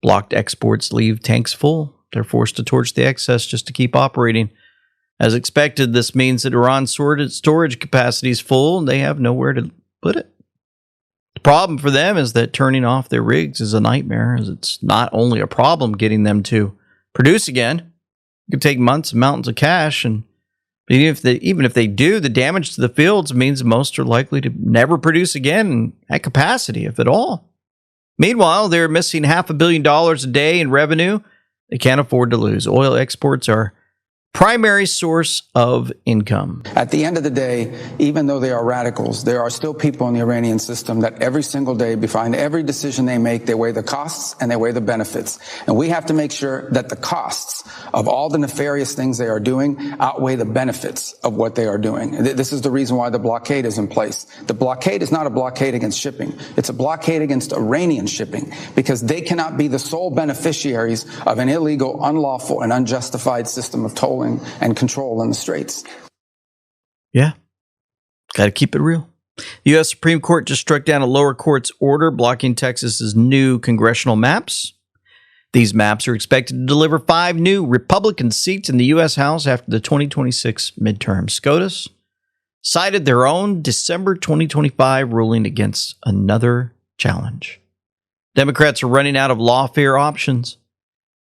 Blocked exports leave tanks full. They're forced to torch the excess just to keep operating. As expected, this means that Iran's storage capacity is full and they have nowhere to put it. The problem for them is that turning off their rigs is a nightmare, as it's not only a problem getting them to produce again. It could take months and mountains of cash, and even if they do, the damage to the fields means most are likely to never produce again at capacity, if at all. Meanwhile, they're missing $500 million a day in revenue they can't afford to lose. Oil exports are primary source of income. At the end of the day, even though they are radicals, there are still people in the Iranian system that every single day, behind every decision they make, they weigh the costs and they weigh the benefits. And we have to make sure that the costs of all the nefarious things they are doing outweigh the benefits of what they are doing. This is the reason why the blockade is in place. The blockade is not a blockade against shipping. It's a blockade against Iranian shipping, because they cannot be the sole beneficiaries of an illegal, unlawful, and unjustified system of tolling and control in the Straits. Yeah. Got to keep it real. The U.S. Supreme Court just struck down a lower court's order blocking Texas's new congressional maps. These maps are expected to deliver 5 new Republican seats in the U.S. House after the 2026 midterm. SCOTUS cited their own December 2025 ruling against another challenge. Democrats are running out of lawfare options.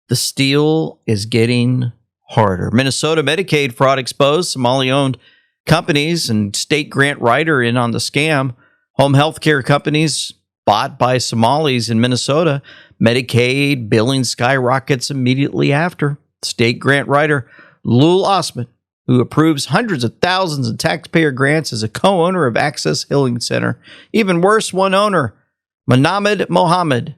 The steal is getting harder. Minnesota Medicaid fraud exposed. Somali-owned companies and state grant writer in on the scam. Home health care companies bought by Somalis in Minnesota. Medicaid billing skyrockets immediately after. State grant writer Lul Osman, who approves hundreds of thousands of taxpayer grants, is a co-owner of Access Healing Center. Even worse, one owner, Manamed Mohammed,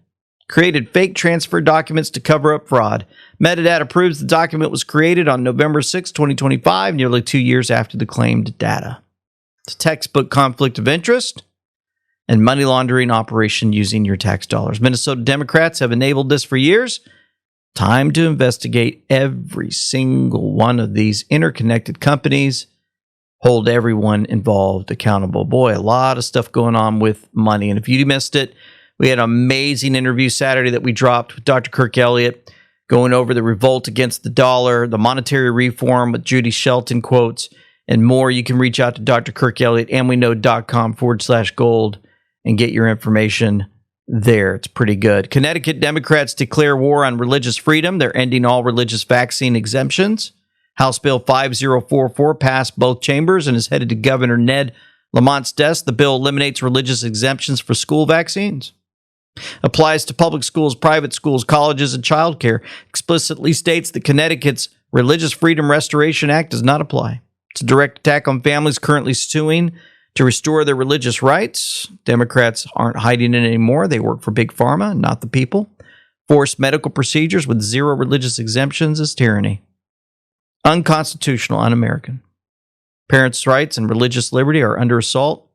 created fake transfer documents to cover up fraud. Metadata proves the document was created on November 6, 2025, nearly 2 years after the claimed data. It's a textbook conflict of interest and money laundering operation using your tax dollars. Minnesota Democrats have enabled this for years. Time to investigate every single one of these interconnected companies. Hold everyone involved accountable. Boy, a lot of stuff going on with money. And if you missed it, we had an amazing interview Saturday that we dropped with Dr. Kirk Elliott, going over the revolt against the dollar, the monetary reform with Judy Shelton quotes, and more. You can reach out to Dr. Kirk Elliott, amweknow.com/gold, and get your information there. It's pretty good. Connecticut Democrats declare war on religious freedom. They're ending all religious vaccine exemptions. House Bill 5044 passed both chambers and is headed to Governor Ned Lamont's desk. The bill eliminates religious exemptions for school vaccines. Applies to public schools, private schools, colleges, and childcare. Explicitly states that Connecticut's Religious Freedom Restoration Act does not apply. It's a direct attack on families currently suing to restore their religious rights. Democrats aren't hiding it anymore. They work for Big Pharma, not the people. Forced medical procedures with zero religious exemptions is tyranny. Unconstitutional, un-American. Parents' rights and religious liberty are under assault.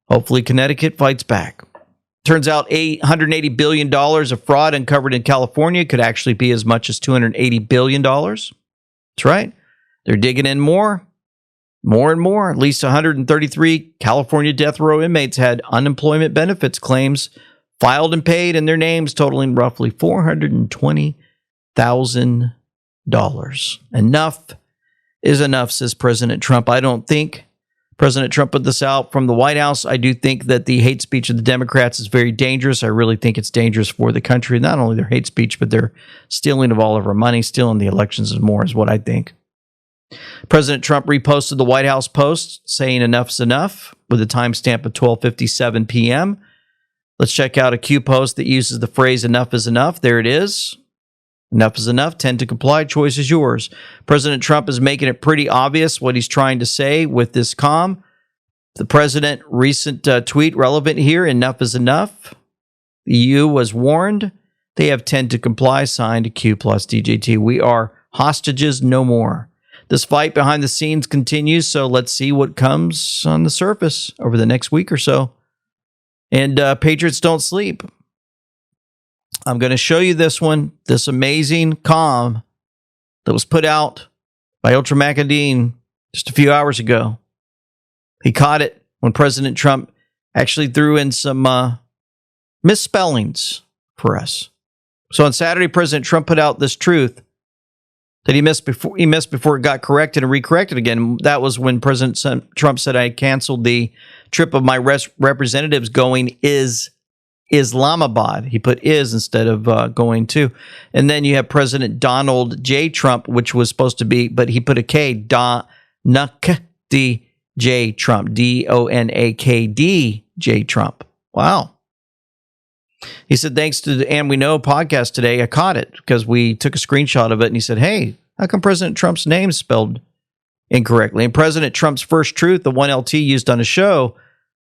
Hopefully Connecticut fights back. Turns out $180 billion of fraud uncovered in California could actually be as much as $280 billion. That's right. They're digging in more and more. At least 133 California death row inmates had unemployment benefits claims filed and paid in their names, totaling roughly $420,000. Enough is enough, says President Trump. I don't think President Trump put this out from the White House. I do think that the hate speech of the Democrats is very dangerous. I really think it's dangerous for the country. Not only their hate speech, but their stealing of all of our money, stealing the elections and more is what I think. President Trump reposted the White House post saying enough's enough with a timestamp of 12:57 p.m. Let's check out a Q post that uses the phrase enough is enough. There it is. Enough is enough. Tend to comply. Choice is yours. President Trump is making it pretty obvious what he's trying to say with this calm. The president recent tweet relevant here. Enough is enough. The EU was warned. They have tend to comply. Signed Q plus DJT. We are hostages no more. This fight behind the scenes continues. So let's see what comes on the surface over the next week or so. And Patriots don't sleep. I'm going to show you this one, this amazing comm that was put out by Ultra Macadine just a few hours ago. He caught it when President Trump actually threw in some misspellings for us. So on Saturday, President Trump put out this truth that he missed before it got corrected and recorrected again. That was when President Trump said, I canceled the trip of my representatives going is Islamabad. He put is instead of going to. And then you have President Donald J. Trump, which was supposed to be, but he put a K, Donakd J. Trump, Donakd J. Trump. Wow. He said, thanks to the And We Know podcast today, I caught it because we took a screenshot of it. And he said, hey, how come President Trump's name is spelled incorrectly? And President Trump's First Truth, the one LT used on his show,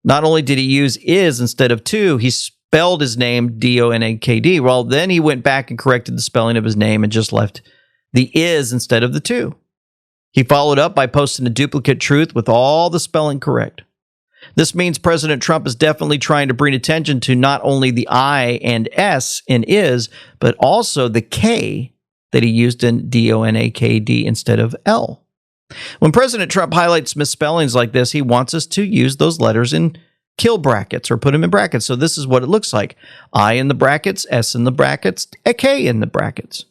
not only did he use is instead of to, he spelled his name Donakd. Well, then he went back and corrected the spelling of his name and just left the is instead of the to. He followed up by posting a duplicate truth with all the spelling correct. This means President Trump is definitely trying to bring attention to not only the I and S in is, but also the K that he used in Donakd instead of L. When President Trump highlights misspellings like this, he wants us to use those letters in kill brackets or put them in brackets. So this is what it looks like. I in the brackets, S in the brackets, a K in the brackets.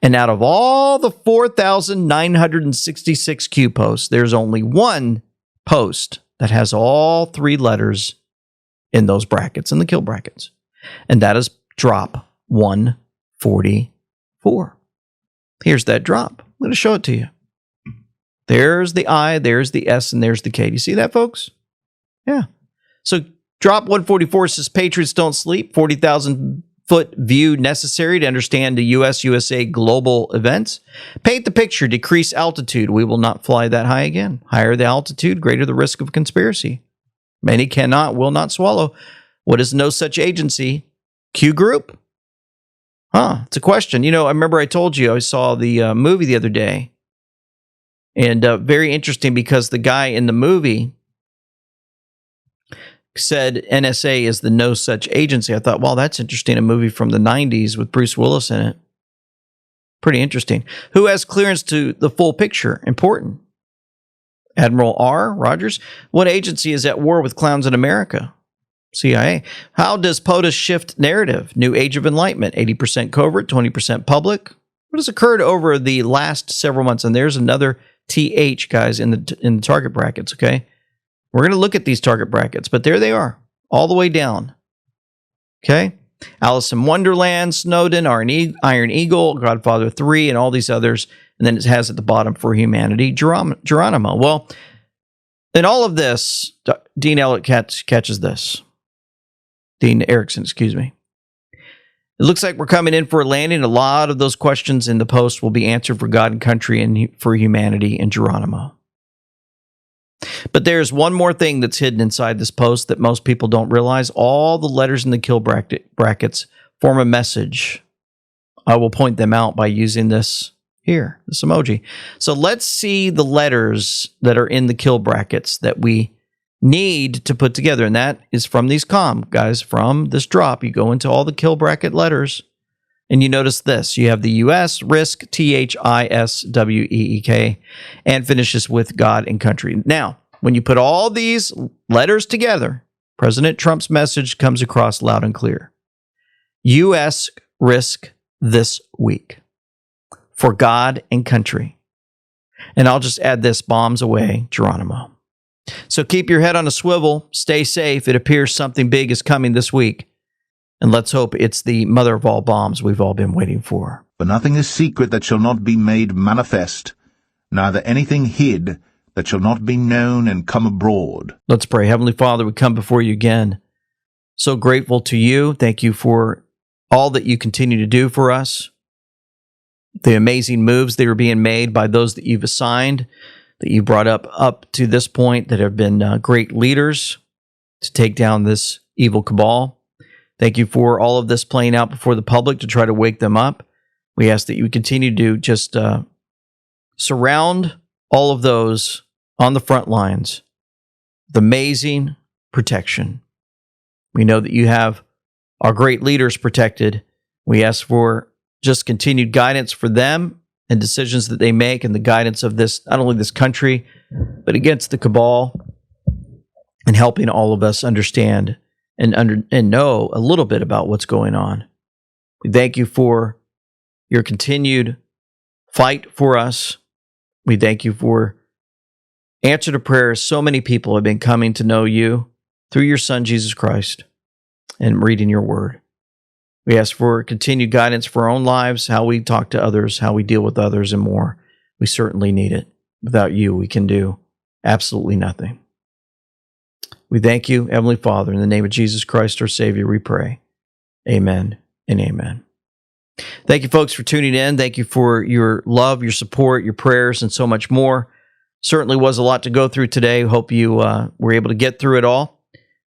And out of all the 4,966 Q posts, there's only one post that has all three letters in those brackets, in the kill brackets. And that is drop 144. Here's that drop. I'm going to show it to you. There's the I, there's the S, and there's the K. Do you see that, folks? Yeah. So drop 144 says, Patriots don't sleep. 40,000 foot view necessary to understand the USA global events. Paint the picture, decrease altitude. We will not fly that high again. Higher the altitude, greater the risk of conspiracy. Many cannot, will not swallow. What is no such agency? Q group? It's a question. You know, I remember I told you I saw the movie the other day. And very interesting because the guy in the movie said NSA is the no such agency. I thought, wow, that's interesting. A movie from the 90s with Bruce Willis in it. Pretty interesting. Who has clearance to the full picture? Important. Admiral R. Rogers. What agency is at war with clowns in America? CIA. How does POTUS shift narrative? New Age of Enlightenment. 80% covert, 20% public. What has occurred over the last several months? And there's another TH, guys, in the target brackets, okay? We're going to look at these target brackets, but there they are, all the way down. Okay? Alice in Wonderland, Snowden, Iron Eagle, Godfather 3, and all these others. And then it has at the bottom For Humanity, Geronimo. Well, in all of this, Dean Elliott catches this. Dean Erickson, excuse me. It looks like we're coming in for a landing. A lot of those questions in the post will be answered for God and country and for humanity and Geronimo. But there's one more thing that's hidden inside this post that most people don't realize. All the letters in the kill brackets form a message. I will point them out by using this here, this emoji. So let's see the letters that are in the kill brackets that we need to put together. And that is from these guys, from this drop. You go into all the kill bracket letters and you notice this. You have the US, risk, THISWEEK, and finishes with God and country. Now, when you put all these letters together, President Trump's message comes across loud and clear. US risk this week for God and country. And I'll just add this, bombs away, Geronimo. So keep your head on a swivel, stay safe. It appears something big is coming this week. And let's hope it's the mother of all bombs we've all been waiting for. For nothing is secret that shall not be made manifest, neither anything hid that shall not be known and come abroad. Let's pray. Heavenly Father, we come before you again. So grateful to you. Thank you for all that you continue to do for us. The amazing moves that are being made by those that you've assigned, that you brought up to this point, that have been great leaders to take down this evil cabal. Thank you for all of this playing out before the public to try to wake them up. We ask that you would continue to just surround all of those on the front lines with amazing protection. We know that you have our great leaders protected. We ask for just continued guidance for them and decisions that they make, and the guidance of this, not only this country, but against the cabal, and helping all of us understand and know a little bit about what's going on. We thank you for your continued fight for us. We thank you for answer to prayers. So many people have been coming to know you through your Son, Jesus Christ, and reading your word. We ask for continued guidance for our own lives, how we talk to others, how we deal with others, and more. We certainly need it. Without you, we can do absolutely nothing. We thank you, Heavenly Father, in the name of Jesus Christ, our Savior, we pray. Amen and amen. Thank you, folks, for tuning in. Thank you for your love, your support, your prayers, and so much more. Certainly was a lot to go through today. Hope you were able to get through it all.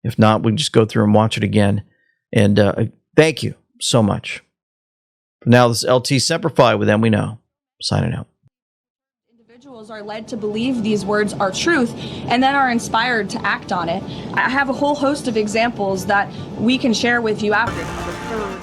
If not, we can just go through and watch it again. And thank you so much. For now, this is LT Semperfi with Them We Know. Signing out. Individuals are led to believe these words are truth and then are inspired to act on it. I have a whole host of examples that we can share with you after.